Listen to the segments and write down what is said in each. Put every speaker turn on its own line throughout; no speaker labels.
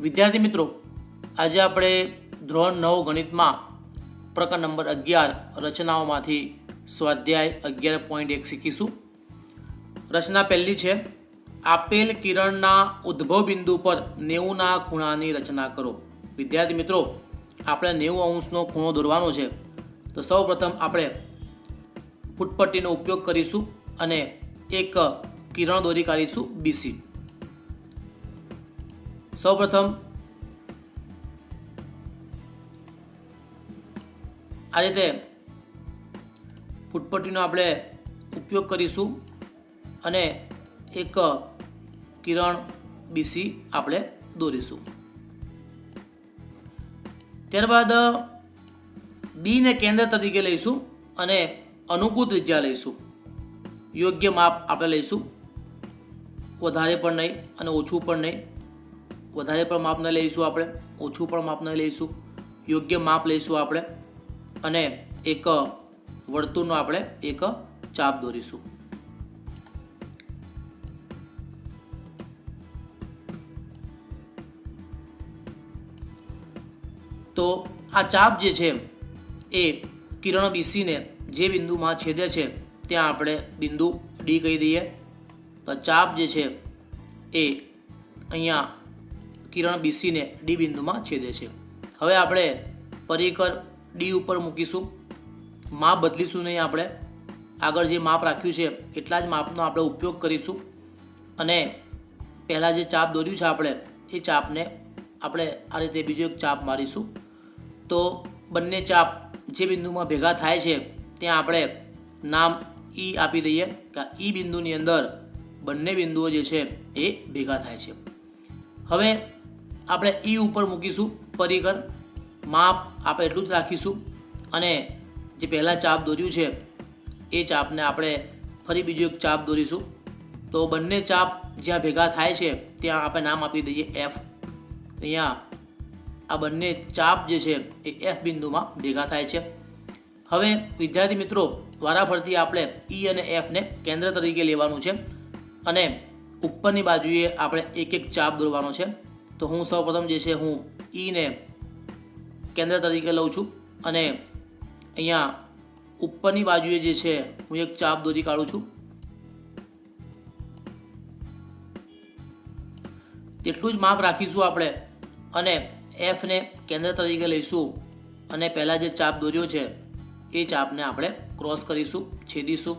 વિદ્યાર્થી મિત્રો, આજે આપણે ધોરણ 9 ગણિતમાં પ્રકરણ નંબર 11 રચનાઓમાંથી સ્વાધ્યાય 11.1 શીખીશું. રચના પહેલી છે, આપેલ કિરણના ઉદ્ભવ બિંદુ પર 90ના ખૂણાની રચના કરો. વિદ્યાર્થી મિત્રો, આપણે 90 અંશનો ખૂણો દોરવાનો છે. તો સૌપ્રથમ આપણે ફૂટપટ્ટીનો ઉપયોગ કરીશું અને એક કિરણ દોરી કાઢીશું બીસી. સૌપ્રથમ આ રીતે ફૂટપટ્ટીનો આપણે ઉપયોગ કરીશું અને એક કિરણ બીસી આપણે દોરીશું. ત્યારબાદ બીને કેન્દ્ર તરીકે લઈશું અને અનુકૂળ ત્રિજ્યા લઈશું. યોગ્ય માપ આપણે લઈશું, વધારે પણ નહીં અને ઓછું પણ નહીં. વધારે પણ માપ ન લઈશું આપણે, ઓછું પણ માપ ન લઈશું. યોગ્ય માપ લઈશું આપણે અને એક વર્તુળનો આપણે એક ચાપ દોરીશું. તો આ ચાપ જે છે એ કિરણ બીસીને જે બિંદુમાં છેદે છે ત્યાં આપણે બિંદુ ડી કહી દઈએ. તો ચાપ જે છે એ અહીંયા કિરણ બીસીને ડી બિંદુમાં છેદે છે. હવે આપણે પરિકર ડી ઉપર મૂકીશું. માપ બદલીશું નહીં. આપણે આગળ જે માપ રાખ્યું છે એટલા જ માપનો આપણે ઉપયોગ કરીશું અને પહેલાં જે ચાપ દોર્યું છે આપણે એ ચાપને આપણે આ રીતે બીજો એક ચાપ મારીશું. તો બંને ચાપ જે બિંદુમાં ભેગા થાય છે ત્યાં આપણે નામ ઈ આપી દઈએ કે ઈ બિંદુની અંદર બંને બિંદુઓ જે છે એ ભેગા થાય છે. હવે આપણે ઈ ઉપર મૂકીશું પરિકર. માપ આપણે એટલું જ રાખીશું અને જે પહેલાં ચાપ દોર્યું છે એ ચાપને આપણે ફરી બીજું એક ચાપ દોરીશું. તો બંને ચાપ જ્યાં ભેગા થાય છે ત્યાં આપણે નામ આપી દઈએ એફ. અહીંયા આ બંને ચાપ જે છે એ એફ બિંદુમાં ભેગા થાય છે. હવે વિદ્યાર્થી મિત્રો, વારાફરતી આપણે ઈ અને એફને કેન્દ્ર તરીકે લેવાનું છે અને ઉપરની બાજુએ આપણે એક એક ચાપ દોરવાનો છે. તો હું સૌપ્રથમ જે છે હું ઈને કેન્દ્ર તરીકે લઉં છું અને અહીંયા ઉપરની બાજુએ જે છે હું એક ચાપ દોરી કાઢું છું. તેટલું જ માપ રાખીશું આપણે અને એફને કેન્દ્ર તરીકે લઈશું અને પહેલાં જે ચાપ દોર્યો છે એ ચાપને આપણે ક્રોસ કરીશું, છેદીશું.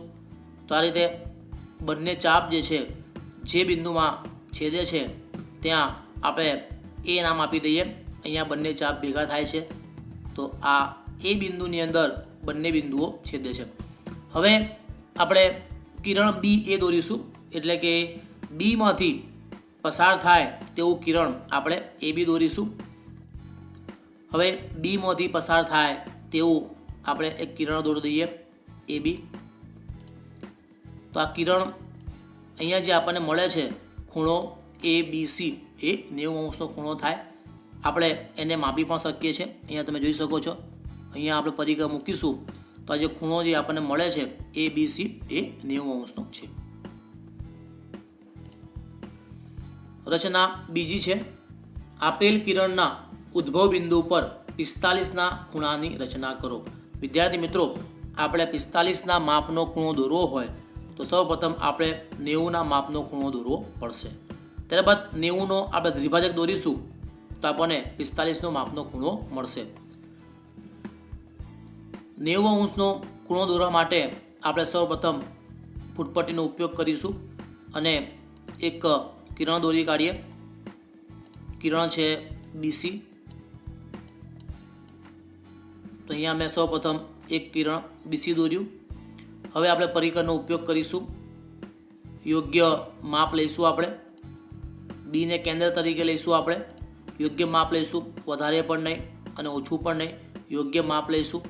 તો આ રીતે બંને ચાપ જે છે જે બિંદુમાં છેદે છે ત્યાં આપણે એ નામ આપી દઈએ. અહીંયા બંને ચાપ ભેગા થાય છે તો આ એ બિંદુની અંદર બંને બિંદુઓ છેદે છે. હવે આપણે કિરણ બી એ દોરીશું, એટલે કે બીમાંથી પસાર થાય તેવું કિરણ આપણે એ બી દોરીશું. હવે બીમાંથી પસાર થાય તેવું આપણે એક કિરણ દોરી દઈએ એ બી. તો આ કિરણ અહીંયા જે આપણને મળે છે ખૂણો એ બી સી એ 90 અંશનો ખૂણો થાય. આપણે એને માપી પણ શકીએ છીએ. અહીંયા તમે જોઈ શકો છો. અહીંયા આપણે પરિકર મૂકીશું તો આ જે ખૂણો જે આપણને મળે છે એ બી સી એ 90 અંશનો છે. રચના બીજી છે, આપેલ કિરણના ઉદ્ભવ બિંદુ પર 45ના ખૂણાની રચના કરો. વિદ્યાર્થી મિત્રો, આપણે 45ના માપનો ખૂણો દોરવો હોય તો સૌપ્રથમ આપણે 90ના માપનો ખૂણો દોરવો પડશે. ત્યારબાદ 90નો આપણે દ્વિભાજક દોરીશું તો આપણને 45નો માપનો ખૂણો મળશે. 90 અંશનો ખૂણો દોરવા માટે આપણે સૌપ્રથમ ફૂટપટ્ટીનો ઉપયોગ કરીશું અને એક કિરણ દોરી કાઢીએ. કિરણ છે બીસી. તો અહીંયા મેં સૌપ્રથમ એક કિરણ બીસી દોર્યું. હવે આપણે પરિકરનો ઉપયોગ કરીશું. યોગ્ય માપ લઈશું આપણે. બીને કેન્દ્ર તરીકે લઈશું આપણે. યોગ્ય માપ લઈશું, વધારે પણ નહીં અને ઓછું પણ નહીં. યોગ્ય માપ લઈશું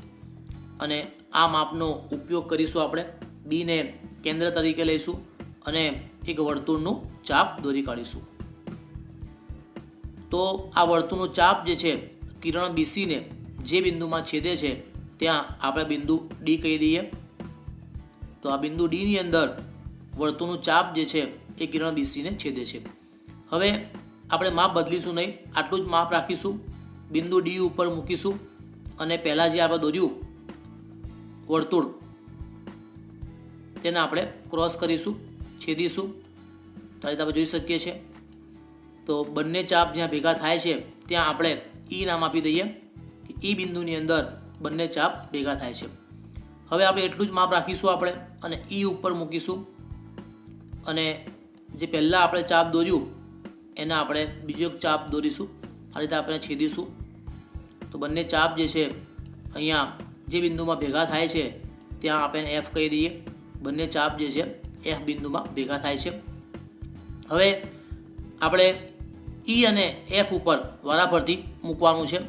અને આ માપનો ઉપયોગ કરીશું આપણે. બીને કેન્દ્ર તરીકે લઈશું અને એક વર્તુળનું ચાપ દોરી કાઢીશું. તો આ વર્તુળનું ચાપ જે છે કિરણ બીસીને જે બિંદુમાં છેદે છે ત્યાં આપણે બિંદુ ડી કહી દઈએ. તો આ બિંદુ ડીની અંદર વર્તુળનું ચાપ જે છે એ કિરણ બીસીને છેદે છે. હવે આપણે માપ બદલીશું નહીં, આટલું જ માપ રાખીશું. બિંદુ ડી ઉપર મૂકીશું અને પહેલાં જે આપણે દોર્યું વર્તુળ તેને આપણે ક્રોસ કરીશું, છેદીશું. તો આ રીતે આપણે જોઈ શકીએ છીએ. તો બંને ચાપ જ્યાં ભેગા થાય છે ત્યાં આપણે ઈ નામ આપી દઈએ કે ઈ બિંદુની અંદર બંને ચાપ ભેગા થાય છે. હવે આપણે એટલું જ માપ રાખીશું આપણે અને ઈ ઉપર મૂકીશું અને જે પહેલાં આપણે ચાપ દોર્યું એને આપણે બીજો એક ચાપ દોરીશું. આ રીતે આપણે છેદીશું. તો બંને ચાપ જે છે અહીંયા જે બિંદુમાં ભેગા થાય છે ત્યાં આપણે એફ કહી દઈએ. બંને ચાપ જે છે એફ બિંદુમાં ભેગા થાય છે. હવે આપણે ઈ અને એફ ઉપર વારાફરતી મૂકવાનું છે.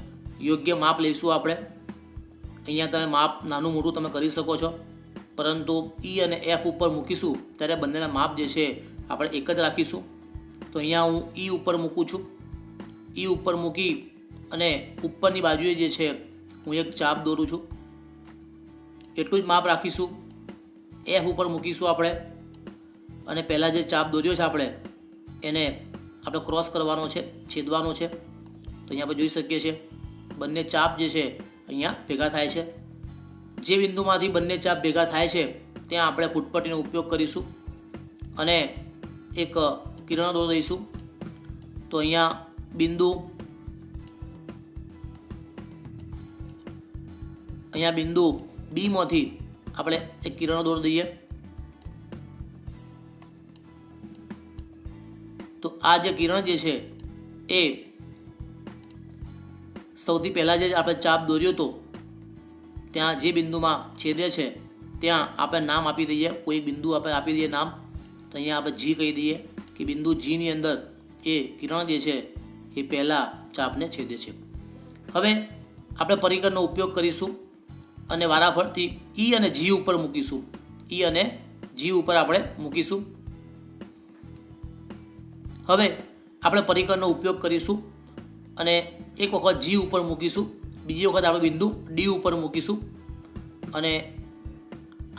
યોગ્ય માપ લઈશું આપણે. અહીંયા તમે માપ નાનું મોટું તમે કરી શકો છો, પરંતુ ઈ અને એફ ઉપર મૂકીશું ત્યારે બંનેના માપ જે છે આપણે એક જ રાખીશું. તો અહીંયા હું ઈ ઉપર મૂકું છું. ઈ ઉપર મૂકી અને ઉપરની બાજુએ જે છે હું એક ચાપ દોરું છું. એટલું જ માપ રાખીશું. એફ ઉપર મૂકીશું આપણે અને પહેલાં જે ચાપ દોર્યો છે આપણે એને આપણે ક્રોસ કરવાનો છે, છેદવાનો છે. તો અહીંયા આપણે જોઈ શકીએ છીએ બંને ચાપ જે છે અહીંયા ભેગા થાય છે. જે બિંદુમાંથી બંને ચાપ ભેગા થાય છે ત્યાં આપણે ફૂટપટ્ટીનો ઉપયોગ કરીશું અને એક કિરણ દોરી દઈશું. તો અહીંયા બિંદુ બીમાંથી આપણે એક કિરણ દોરી દઈએ. તો આ જે કિરણ જે છે એ સૌથી પહેલાં જે આપણે ચાપ દોર્યો હતો ત્યાં જે બિંદુમાં છેદે છે ત્યાં આપણે નામ આપી દઈએ. કોઈ બિંદુ આપણે આપી દઈએ નામ. તો અહીંયા આપણે જી કહી દઈએ કે બિંદુ જીની અંદર એ કિરણ જે છે એ પહેલાં ચાપને છેદે છે. હવે આપણે પરિકરનો ઉપયોગ કરીશું અને વારાફરતી ઈ અને જી ઉપર મૂકીશું. ઈ અને જી ઉપર આપણે મૂકીશું. હવે આપણે પરિકરનો ઉપયોગ કરીશું અને એક વખત જી ઉપર મૂકીશું, બીજી વખત આપણે બિંદુ ડી ઉપર મૂકીશું અને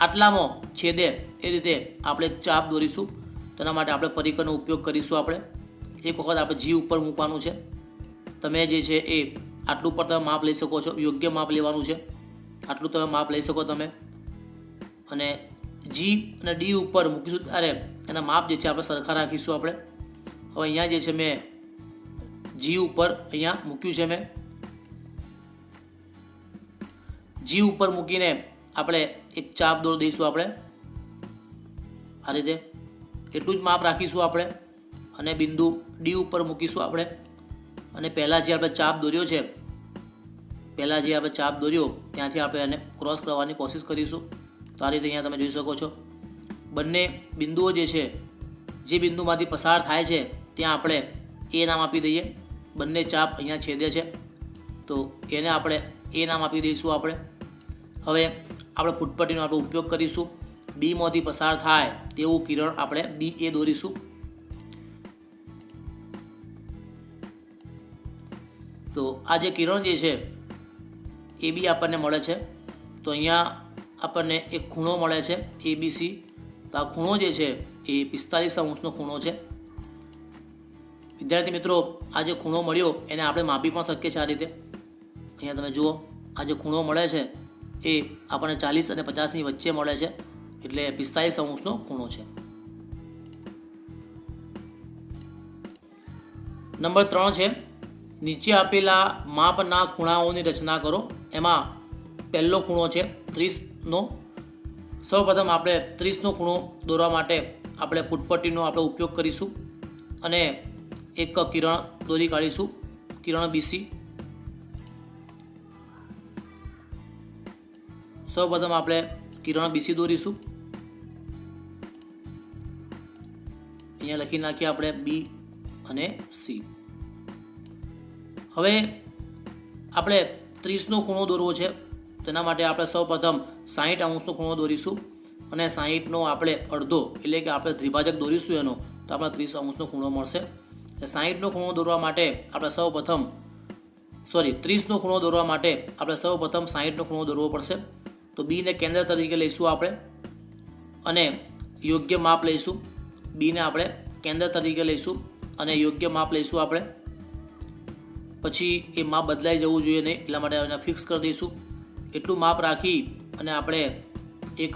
આટલામાં છેદે એ રીતે આપણે એક ચાપ દોરીશું. તેના માટે આપણે પરિકરનો ઉપયોગ કરીશું. આપણે એક વખત આપણે જી ઉપર મૂકવાનું છે. તમે જે છે એ આટલું પર તમે માપ લઈ શકો છો. યોગ્ય માપ લેવાનું છે. આટલું તમે માપ લઈ શકો તમે અને જી અને ડી ઉપર મૂકીશું ત્યારે એના માપ જે છે આપણે સરખા રાખીશું. આપણે હવે અહીંયા જે છે મેં જી ઉપર અહીંયા મૂક્યું છે. મેં જી ઉપર મૂકીને આપણે એક ચાપ દોરી દઈશું. આપણે આ રીતે એટલું જ માપ રાખીશું આપણે અને બિંદુ ડી ઉપર મૂકીશું આપણે અને પહેલાં જે આપણે ચાપ દોર્યો છે ત્યાંથી આપણે એને ક્રોસ કરવાની કોશિશ કરીશું. તો આ રીતે અહીંયા તમે જોઈ શકો છો બંને બિંદુઓ જે છે જે બિંદુમાંથી પસાર થાય છે ત્યાં આપણે એ નામ આપી દઈએ. બંને ચાપ અહીંયા છેદે છે તો એને આપણે એ નામ આપી દઈશું. આપણે હવે આપણે ફૂટપટ્ટીનો આપણે ઉપયોગ કરીશું. બીમાંથી પસાર થાય તેવું કિરણ આપણે બી એ દોરીશું. તો આ જે કિરણ જે છે એ બી આપણને મળે છે. તો અહીંયા આપણને એક ખૂણો મળે છે ABC. તો આ ખૂણો જે છે એ 45° ખૂણો છે. વિદ્યાર્થી મિત્રો, આ જે ખૂણો મળ્યો એને આપણે માપી પણ શકીએ છીએ. આ રીતે અહીંયા તમે જુઓ આ જે ખૂણો મળે છે એ આપણને 40 અને 50ની વચ્ચે મળે છે, એટલે 45° ખૂણો છે. નંબર 3 છે નીચે આપેલા માપના ખૂણાઓની રચના કરો. એમાં પહેલો ખૂણો છે 30નો. સૌપ્રથમ આપણે 30નો ખૂણો દોરવા માટે આપણે ફૂટપટ્ટીનો આપણે ઉપયોગ કરીશું અને એક કિરણ દોરી કાઢીશું, કિરણ BC. સૌપ્રથમ આપણે કિરણ BC દોરીશું. અહીંયા લખી નાખીએ આપણે B અને C. હવે આપણે 30નો ખૂણો દોરવો છે. તેના માટે આપણે સૌપ્રથમ 60° ખૂણો દોરીશું અને 60નો આપણે અડધો એટલે કે આપણે દ્વિભાજક દોરીશું એનો, તો આપણે 30° ખૂણો મળશે. 60નો ખૂણો દોરવા માટે આપણે સૌપ્રથમ 30નો ખૂણો દોરવા માટે આપણે સૌપ્રથમ 60નો ખૂણો દોરવો પડશે. તો બીને કેન્દ્ર તરીકે લઈશું આપણે અને યોગ્ય માપ લઈશું. બીને આપણે કેન્દ્ર તરીકે લઈશું અને યોગ્ય માપ લઈશું આપણે. પછી એ માપ બદલાઈ જવું જોઈએ નહીં, એટલા માટે એને ફિક્સ કરી દઈશું. એટલું માપ રાખી અને આપણે એક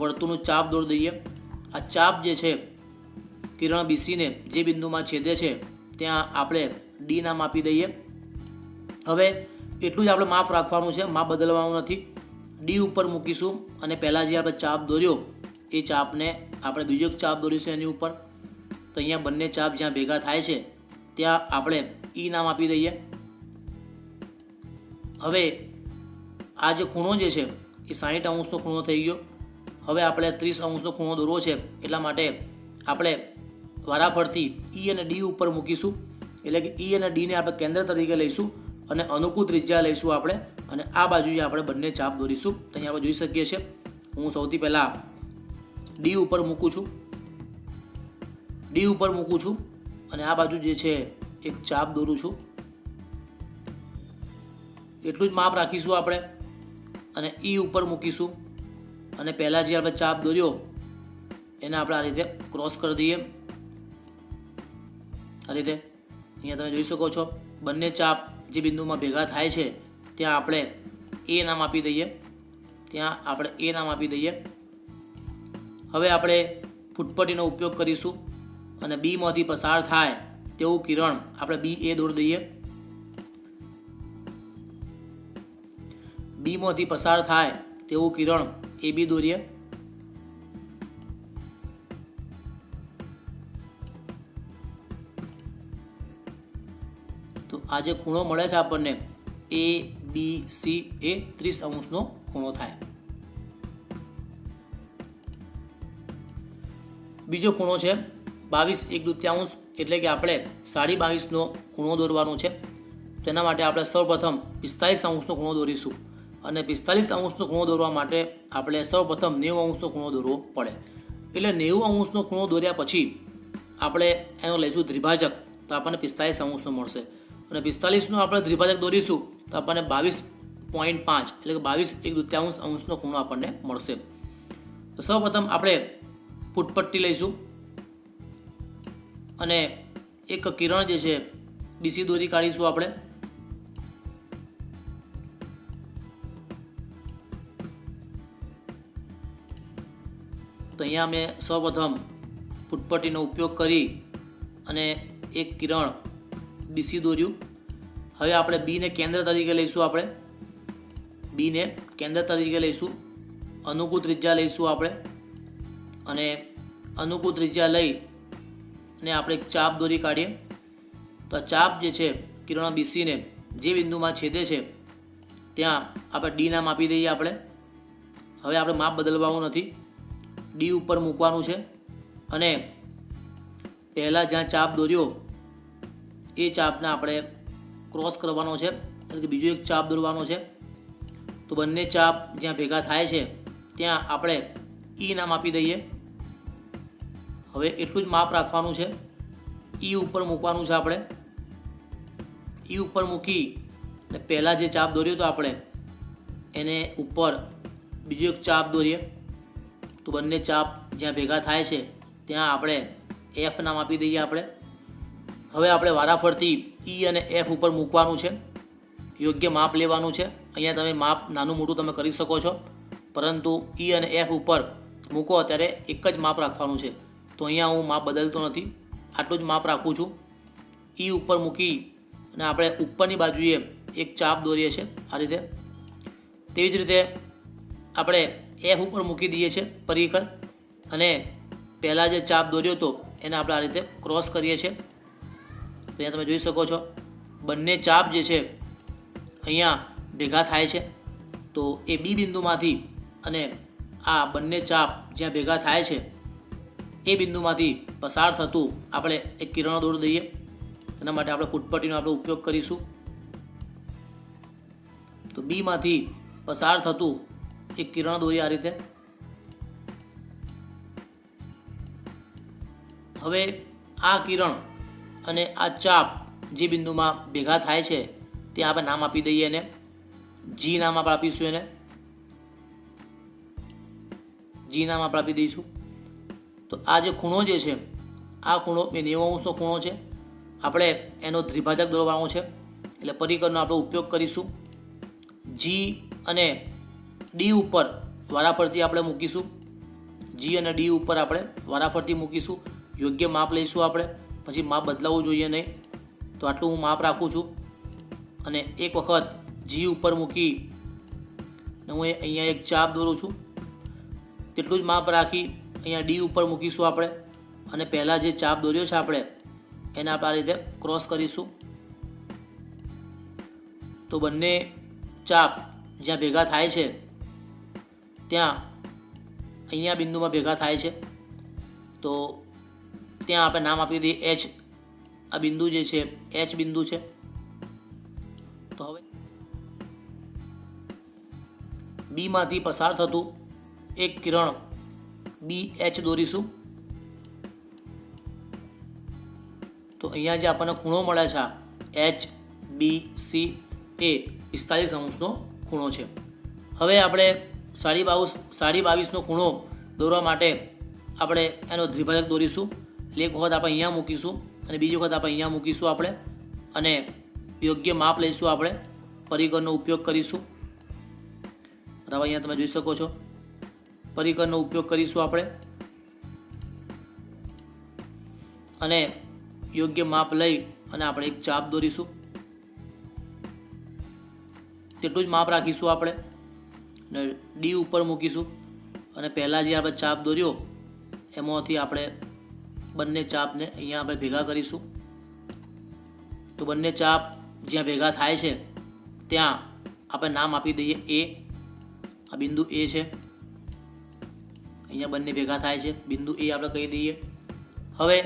વર્તુળનું ચાપ દોરી દઈએ. આ ચાપ જે છે કિરણ બીસીને જે બિંદુમાં છેદે છે ત્યાં આપણે ડી નામ આપી દઈએ. હવે એટલું જ આપણે માપ રાખવાનું છે, માપ બદલવાનું નથી. ડી ઉપર મૂકીશું અને પહેલાં જે આપણે ચાપ દોર્યો એ ચાપને આપણે બીજો એક ચાપ દોરીશું એની ઉપર. તો અહીંયા બંને ચાપ જ્યાં ભેગા થાય છે ત્યાં આપણે ઈ નામ આપી દઈએ. હવે આ જે ખૂણો જે છે એ 60 અંશનો ખૂણો થઈ ગયો. હવે આપણે 30 અંશનો ખૂણો દોરવો છે, એટલા માટે આપણે વારાફરતી ઈ અને ડી ઉપર મૂકીશું. એટલે કે ઈ અને ડીને આપણે કેન્દ્ર તરીકે લઈશું અને અનુકૂળ ત્રિજ્યા લઈશું આપણે, અને આ બાજુએ આપણે બંને ચાપ દોરીશું. તો અહીંયા આપણે જોઈ શકીએ છીએ, હું સૌથી પહેલાં ડી ઉપર મૂકું છું અને આ બાજુ જે છે એક ચાપ દોરું છું. એટલું જ માપ રાખીશું આપણે અને ઈ ઉપર મૂકીશું અને પહેલાં જે આપણે ચાપ દોર્યો એને આપણે આ રીતે ક્રોસ કરી દઈએ. આ રીતે અહીંયા તમે જોઈ શકો છો, બંને ચાપ જે બિંદુમાં ભેગા થાય છે ત્યાં આપણે એ નામ આપી દઈએ. હવે આપણે ફૂટપટ્ટીનો ઉપયોગ કરીશું અને બીમાંથી પસાર થાય તેવું કિરણ આપણે બી એ દોરી દઈએ. બીમાંથી પસાર થાય તેવું કિરણ એ બી દોરીએ. તો આ જે ખૂણો મળે છે આપણને એ બી સી એ 30 અંશનો ખૂણો થાય. બીજો ખૂણો છે 22 એટલે કે આપણે 22.5નો ખૂણો દોરવાનો છે. તેના માટે આપણે સૌપ્રથમ 45 અંશનો ખૂણો દોરીશું અને 45 અંશનો ખૂણો દોરવા માટે આપણે સૌપ્રથમ 90 અંશનો ખૂણો દોરવો પડે. એટલે 90 અંશનો ખૂણો દોર્યા પછી આપણે એનો લઈશું દ્વિભાજક, તો આપણને 45 અંશનો મળશે. અને 45નો આપણે દ્વિભાજક દોરીશું તો આપણને 22.5 એટલે કે 22 અંશનો ખૂણો આપણને મળશે. તો સૌપ્રથમ આપણે ફૂટપટ્ટી લઈશું અને એક કિરણ જે છે બીસી દોરી કાઢીશું આપણે. તો અહીંયા મેં સૌપ્રથમ ફૂટપટ્ટીનો ઉપયોગ કરી અને એક કિરણ બીસી દોર્યું. હવે આપણે બીને કેન્દ્ર તરીકે લઈશું. અનુકૂળ ત્રિજ્યા લઈશું આપણે અને અનુકૂળ ત્રિજ્યા લઈ અને આપણે એક ચાપ દોરી કાઢીએ. તો આ ચાપ જે છે કિરણ બીસીને જે બિંદુમાં છેદે છે ત્યાં આપણે ડી નામ આપી દઈએ આપણે. હવે આપણે માપ બદલવાનું નથી, ડી ઉપર મૂકવાનું છે અને પહેલાં જ્યાં ચાપ દોર્યો એ ચાપને આપણે ક્રોસ કરવાનો છે, એટલે કે બીજો એક ચાપ દોરવાનો છે. તો બંને ચાપ જ્યાં ભેગા થાય છે ત્યાં આપણે ઈ નામ આપી દઈએ. હવે એટલું જ માપ રાખવાનું છે, ઈ ઉપર મૂકવાનું છે આપણે. ઈ ઉપર મૂકી અને પહેલાં જે ચાપ દોર્યો તો આપણે એને ઉપર બીજો એક ચાપ દોરીએ. તો બંને ચાપ જ્યાં ભેગા થાય છે ત્યાં આપણે એફ નામ આપી દઈએ આપણે. હવે આપણે વારાફરતી ઈ અને એફ ઉપર મૂકવાનું છે, યોગ્ય માપ લેવાનું છે. અહીંયા તમે માપ નાનું મોટું તમે કરી શકો છો, પરંતુ ઈ અને એફ ઉપર મૂકો ત્યારે એક જ માપ રાખવાનું છે. તો અહીંયા હું માપ બદલતો નથી, આટલું જ માપ રાખું છું. ઈ ઉપર મૂકી અને આપણે ઉપરની બાજુએ એક ચાપ દોરીએ છીએ આ રીતે. તેવી જ રીતે આપણે એફ ઉપર મૂકી દઈએ છીએ પરિકર અને પહેલાં જે ચાપ દોર્યો હતો એને આપણે આ રીતે ક્રોસ કરીએ છીએ. તો અહીંયા તમે જોઈ શકો છો, બંને ચાપ જે છે અહીંયા ભેગા થાય છે. તો એ બી બિંદુમાંથી અને આ બંને ચાપ જ્યાં ભેગા થાય છે એ બિંદુમાંથી પસાર થતું આપણે એક કિરણ દોરી દઈએ. એના માટે આપણે ફૂટપટ્ટીનો આપણે ઉપયોગ કરીશું. તો બીમાંથી પસાર થતું એક કિરણ દોરીએ આ રીતે. હવે આ કિરણ અને આ ચાપ જે બિંદુમાં ભેગા થાય છે ત્યાં આપણે નામ આપી દઈએ એને જી નામ આપણે આપીશું. એને જી નામ આપણે આપી દઈશું. તો આ જે ખૂણો જે છે આ ખૂણો એ 90 અંશનો ખૂણો છે આપણે એનો દ્વિભાજક દોરવાનો છે, એટલે પરિકરનો આપણે ઉપયોગ કરીશું. જી અને ડી ઉપર વારાફરતી આપણે મૂકીશું. જી અને ડી ઉપર આપણે વારાફરતી મૂકીશું. યોગ્ય માપ લઈશું આપણે, પછી માપ બદલાવવું જોઈએ નહીં. તો આટલું હું માપ રાખું છું અને એક વખત જી ઉપર મૂકી ને હું અહીંયા એક ચાપ દોરું છું. તેટલું જ માપ રાખી અહીંયા ડી ઉપર મૂકીશું આપણે અને પહેલાં જે ચાપ દોર્યો છે આપણે એને આપણે આ રીતે ક્રોસ કરીશું. તો બંને ચાપ જ્યાં ભેગા થાય છે ત્યાં અહીંયા બિંદુમાં ભેગા થાય છે, તો ત્યાં આપણે નામ આપી દઈએ એચ. આ બિંદુ જે છે એચ બિંદુ છે. તો હવે બીમાંથી પસાર થતું એક કિરણ બી એચ દોરીશું. તો અહીંયા જે આપણને ખૂણો મળે છે એચ બી સી એ 45 અંશનો ખૂણો છે. હવે આપણે 22.5નો ખૂણો દોરવા માટે આપણે એનો દ્વિભાજક દોરીશું. એટલે એક વખત આપણે અહીંયા મૂકીશું અને બીજી વખત આપણે અહીંયા મૂકીશું આપણે, અને યોગ્ય માપ લઈશું આપણે, પરિકરનો ઉપયોગ કરીશું. બરાબર, અહીંયા તમે જોઈ શકો છો પરિકરનો ઉપયોગ કરીશું આપણે અને યોગ્ય માપ લઈ અને આપણે એક ચાપ દોરીશું. તેટલું જ માપ રાખીશું આપણે અને ડી ઉપર મૂકીશું અને પહેલાં જે આપણે ચાપ દોર્યો એમાંથી આપણે બંને ચાપને અહીંયા આપણે ભેગા કરીશું. તો બંને ચાપ જ્યાં ભેગા થાય છે ત્યાં આપણે નામ આપી દઈએ એ. આ બિંદુ એ છે, અહીંયા બંને ભેગા થાય છે, બિંદુ એ આપણે કહી દઈએ. હવે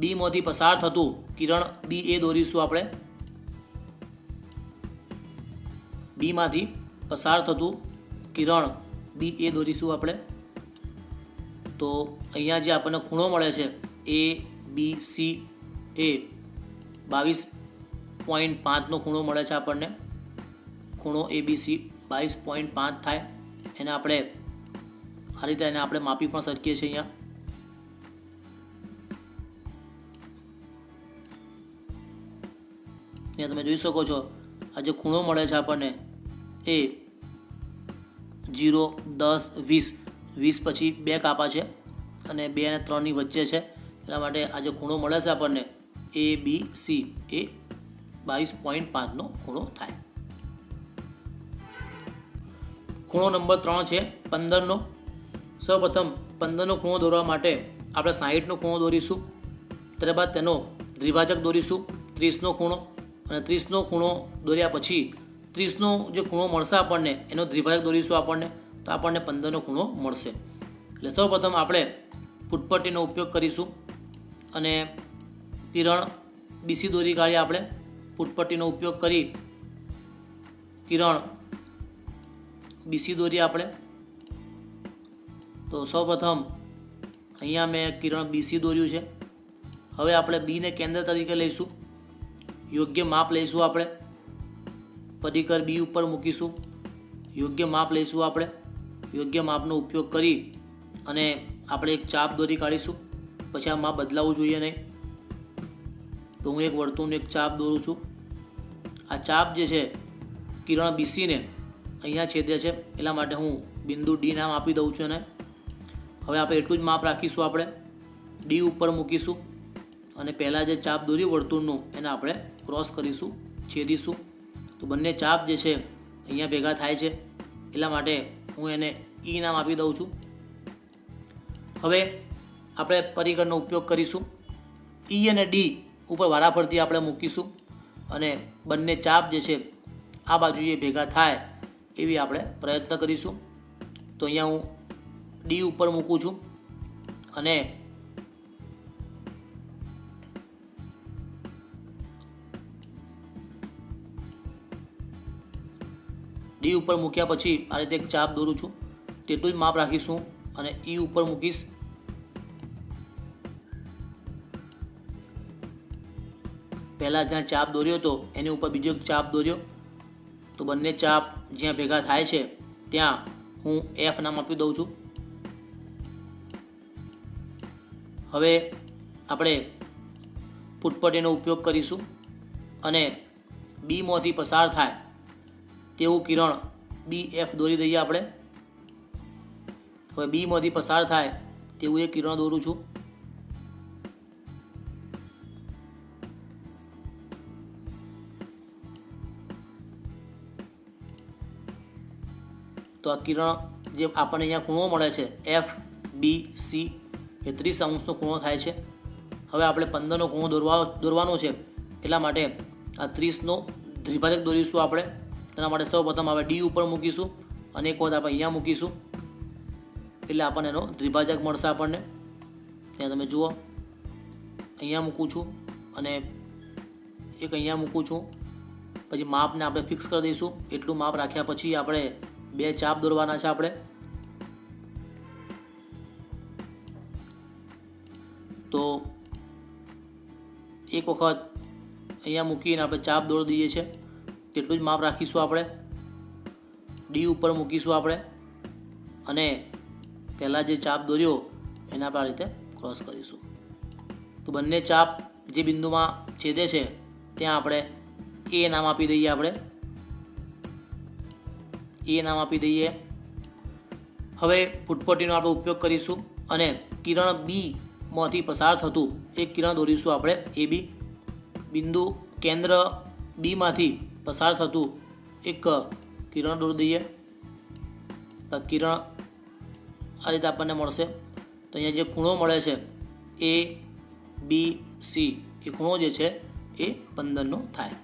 બીમાંથી પસાર થતું કિરણ બી એ દોરીશું આપણે. બીમાંથી પસાર થતું કિરણ બી એ દોરીશું આપણે. તો અહીંયા જે આપણને ખૂણો મળે છે એ બી સી એ 22.5નો ખૂણો મળે છે આપણને. ખૂણો એ બી સી 22.5 થાય. એને આપણે આ રીતે એને આપણે માપી પણ શકીએ છીએ. અહીંયા તમે જોઈ શકો છો આ જે ખૂણો મળે છે આપણને એ 0, 10, 20 પછી 2 કાપા છે અને 2 અને 3ની વચ્ચે છે. એટલા માટે આ જે ખૂણો મળે છે આપણને એ બી સી એ 22.5નો ખૂણો થાય. ખૂણો નંબર 3 છે 15નો. સૌપ્રથમ 15નો ખૂણો દોરવા માટે આપણે 60નો ખૂણો દોરીશું. ત્યારબાદ તેનો દ્વિભાજક દોરીશું 30નો ખૂણો, અને 30નો ખૂણો દોર્યા પછી 30નો જે ખૂણો મળશે આપણને એનો દ્વિભાજક દોરીશું આપણને, તો આપણને 15નો ખૂણો મળશે. એટલે સૌપ્રથમ આપણે ફૂટપટ્ટીનો ઉપયોગ કરીશું અને કિરણ બીસી દોરી કાઢીએ. આપણે ફૂટપટ્ટીનો ઉપયોગ કરી કિરણ બીસી દોરીએ આપણે. તો સૌપ્રથમ અહીંયા મેં કિરણ બીસી દોર્યું છે. હવે આપણે બીને કેન્દ્ર તરીકે લઈશું. યોગ્ય માપ લઈશું આપણે, પરિકર બી ઉપર મૂકીશું. યોગ્ય માપ લઈશું આપણે. યોગ્ય માપનો ઉપયોગ કરી અને આપણે એક ચાપ દોરી કાઢીશું. પછી આ માપ બદલાવવું જોઈએ નહીં. તો હું એક વર્તુળનું એક ચાપ દોરું છું. આ ચાપ જે છે કિરણ બીસીને અહીંયા છેદે છે, એટલા માટે હું બિંદુ ડી નામ આપી દઉં છું. અને હવે આપણે એટલું જ માપ રાખીશું. આપણે ડી ઉપર મૂકીશું અને પહેલાં જે ચાપ દોર્યું વર્તુળનું એને આપણે ક્રોસ કરીશું, છેદીશું. તો બંને ચાપ જે છે અહીંયા ભેગા થાય છે, એટલા માટે હું એને ઈ નામ આપી દઉં છું. હવે આપણે પરિકરનો ઉપયોગ કરીશું. ઈ અને ડી ઉપર વારાફરતી આપણે મૂકીશું અને બંને ચાપ જે છે આ બાજુએ ભેગા થાય એવી આપણે પ્રયત્ન કરીશું. તો અહીંયા હું ડી ઉપર મૂકું છું અને ડી ઉપર મૂક્યા પછી આ રીતે એક ચાપ દોરું છું. તેટલું જ માપ રાખીશું અને ઈ ઉપર મૂકીશ. પહેલાં જ્યાં ચાપ દોર્યો હતો એની ઉપર બીજો એક ચાપ દોર્યો. તો બંને ચાપ જ્યાં ભેગા થાય છે ત્યાં હું એફ નામ આપી દઉં છું. હવે આપણે ફૂટપટ્ટીનો ઉપયોગ કરીશું અને બીમાંથી પસાર થાય તેવું કિરણ બી એફ દોરી દઈએ આપણે. હવે બીમાંથી પસાર થાય તેવું એક કિરણ દોરું છું. તો આ કિરણ જે આપણને અહીંયા ખૂણો મળે છે એફ બી સી એ 30 અંશનો ખૂણો થાય છે. હવે આપણે 15નો ખૂણો દોરવાનો છે, એટલા માટે આ 30નો દ્વિભાજક દોરીશું આપણે. તેના માટે સૌપ્રથમ આપણે ડી ઉપર મૂકીશું અને એક વખત આપણે અહીંયા મૂકીશું, એટલે આપણને એનો દ્વિભાજક મળશે. આપણને ત્યાં તમે જુઓ, અહીંયા મૂકું છું અને એક અહીંયા મૂકું છું. પછી માપને આપણે ફિક્સ કરી દઈશું. એટલું માપ રાખ્યા પછી આપણે 2 ચાપ દોરવાના છે આપણે. તો એક વખત અહીંયા મૂકીને આપણે ચાપ દોરી દઈએ છીએ. તેટલું જ માપ રાખીશું આપણે. ડી ઉપર મૂકીશું આપણે અને પહેલાં જે ચાપ દોર્યો એના આપણે આ રીતે ક્રોસ કરીશું. તો બંને ચાપ જે બિંદુમાં છેદે છે ત્યાં આપણે એ નામ આપી દઈએ. આપણે એ નામ આપી દઈએ. હવે ફૂટપટ્ટીનો આપણે ઉપયોગ કરીશું અને કિરણ બીમાંથી પસાર થતું એક કિરણ દોરીશું આપણે એ બી. બિંદુ કેન્દ્ર બીમાંથી પસાર થતું એક કિરણ દોરી દઈએ. તો કિરણ આ રીતે આપણને મળશે. તો અહીંયા જે ખૂણો મળે છે એ બી સી, એ ખૂણો જે છે એ 15નો થાય.